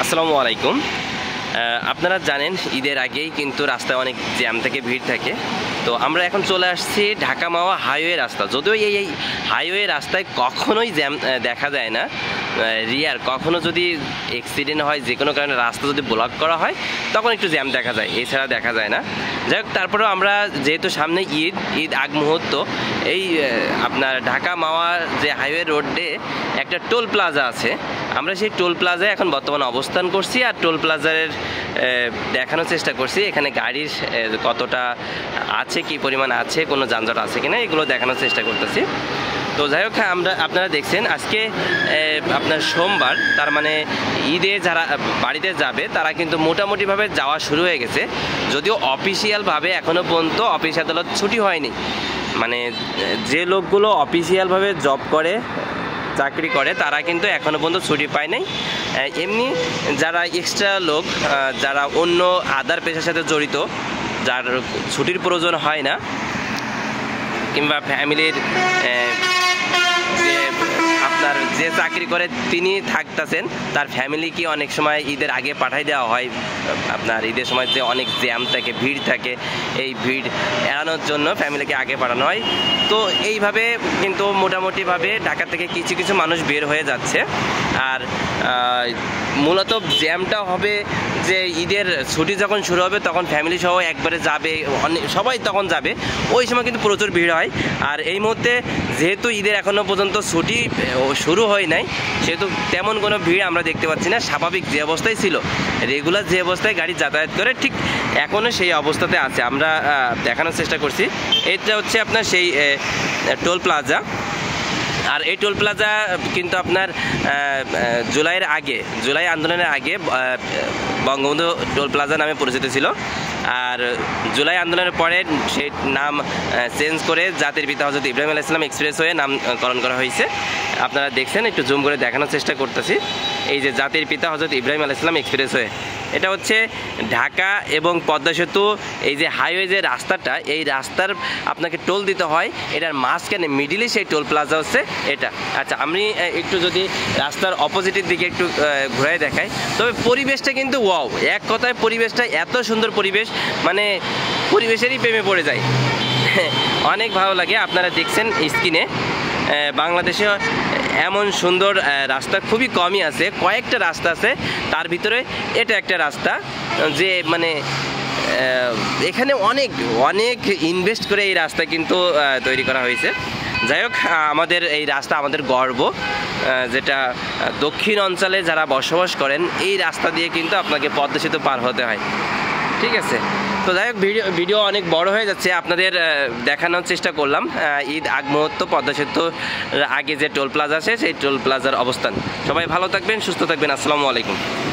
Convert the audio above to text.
আসসালামু আলাইকুম। আপনারা জানেন ঈদের আগেই কিন্তু রাস্তায় অনেক জ্যাম থেকে ভিড় থাকে। তো আমরা এখন চলে আসছি ঢাকা মাওয়া হাইওয়ে রাস্তা। যদিও এই হাইওয়ে রাস্তায় কখনোই জ্যাম দেখা যায় না, রিয়ার কখনো যদি অ্যাক্সিডেন্ট হয়, যে কোনো কারণে রাস্তা যদি ব্লক করা হয় তখন একটু জ্যাম দেখা যায়, এছাড়া দেখা যায় না। যাই হোক, তারপরেও আমরা যেহেতু সামনে ঈদ আগ মুহূর্ত, এই আপনার ঢাকা মাওয়া যে হাইওয়ে রোডে একটা টোল প্লাজা আছে, আমরা সেই টোল প্লাজায় এখন বর্তমানে অবস্থান করছি। আর টোল প্লাজার দেখানোর চেষ্টা করছি এখানে গাড়ির কতটা আছে, কি পরিমাণ আছে, কোনো যানজট আছে কিনা, এগুলো দেখানোর চেষ্টা করতেছি। তো যাই হোক, আপনারা দেখছেন আজকে আপনার সোমবার, তার মানে ঈদে যারা বাড়িতে যাবে তারা কিন্তু মোটামুটিভাবে যাওয়া শুরু হয়ে গেছে। যদিও অফিসিয়ালভাবে এখনও পর্যন্ত অফিস আদালত ছুটি হয়নি, মানে যে লোকগুলো অফিসিয়ালভাবে জব করে, চাকরি করে, তারা কিন্তু এখনও পর্যন্ত ছুটি পায় নাই। এমনি যারা এক্সট্রা লোক, যারা অন্য আদার পেশার সাথে জড়িত, যার ছুটির প্রয়োজন হয় না, কিংবা ফ্যামিলির যে আপনার যে চাকরি করে তিনি থাকতেছেন, তার ফ্যামিলিকে অনেক সময় ঈদের আগে পাঠাই দেওয়া হয়। আপনার ঈদের সময় যে অনেক জ্যাম থাকে, ভিড় থাকে, এই ভিড় এড়ানোর জন্য ফ্যামিলিকে আগে পাঠানো হয়। তো এইভাবে কিন্তু মোটামুটিভাবে ঢাকা থেকে কিছু কিছু মানুষ বের হয়ে যাচ্ছে। আর মূলত জ্যামটা হবে যে ঈদের ছুটি যখন শুরু হবে তখন ফ্যামিলি সহ একবারে যাবে, সবাই তখন যাবে, ওই সময় কিন্তু প্রচুর ভিড় হয়। আর এই মুহূর্তে যেহেতু ঈদের এখনও পর্যন্ত ছুটি শুরু হয় নাই, সেহেতু তেমন কোনো ভিড় আমরা দেখতে পাচ্ছি না। স্বাভাবিক যে অবস্থায় ছিল, রেগুলার যে অবস্থায় গাড়ি যাতায়াত করে, ঠিক এখনও সেই অবস্থাতে আছে। আমরা দেখানোর চেষ্টা করছি। এটা হচ্ছে আপনার সেই টোল প্লাজা। আর এই টোল প্লাজা কিন্তু আপনার জুলাই আন্দোলনের আগে বঙ্গবন্ধু টোল প্লাজা নামে পরিচিত ছিল। আর জুলাই আন্দোলনের পরে সেই নাম চেঞ্জ করে জাতির পিতা হযরত ইব্রাহিম আলাইহিস সালাম এক্সপ্রেসওয়ে নামকরণ করা হয়েছে। আপনারা দেখছেন, একটু জুম করে দেখানোর চেষ্টা করতেছি। এই যে জাতির পিতা হযরত ইব্রাহিম আলাইহিস সালাম এক্সপ্রেসওয়ে, এটা হচ্ছে ঢাকা এবং পদ্মা সেতু, এই যে হাইওয়ে যে রাস্তাটা, এই রাস্তার আপনাকে টোল দিতে হয়, এটার মাঝখানে মিডিলে সেই টোল প্লাজা হচ্ছে এটা। আচ্ছা, আমি একটু যদি রাস্তার অপোজিটের দিকে একটু ঘুরে দেখাই, তবে পরিবেশটা কিন্তু ওয়াও, এক কথায় পরিবেশটা এত সুন্দর পরিবেশ, মানে পরিবেশেরই প্রেমে পড়ে যায়, অনেক ভালো লাগে। আপনারা দেখছেন স্ক্রিনে, বাংলাদেশে এমন সুন্দর রাস্তা খুবই কমই আছে, কয়েকটা রাস্তা আছে, তার ভিতরে এটা একটা রাস্তা, যে মানে এখানে অনেক অনেক ইনভেস্ট করে এই রাস্তা কিন্তু তৈরি করা হয়েছে। যাই হোক, আমাদের এই রাস্তা আমাদের গর্ব, যেটা দক্ষিণ অঞ্চলে যারা বসবাস করেন, এই রাস্তা দিয়ে কিন্তু আপনাকে পদ্মা সেতু পার হতে হয়। ঠিক আছে, তো যাই হোক, ভিডিও অনেক বড় হয়ে যাচ্ছে, আপনাদের দেখানোর চেষ্টা করলাম ঈদ আগ মুহূর্ত পদ্মা সেতুর আগে যে টোল প্লাজা আছে সেই টোল প্লাজার অবস্থান। সবাই ভালো থাকবেন, সুস্থ থাকবেন। আসসালামু আলাইকুম।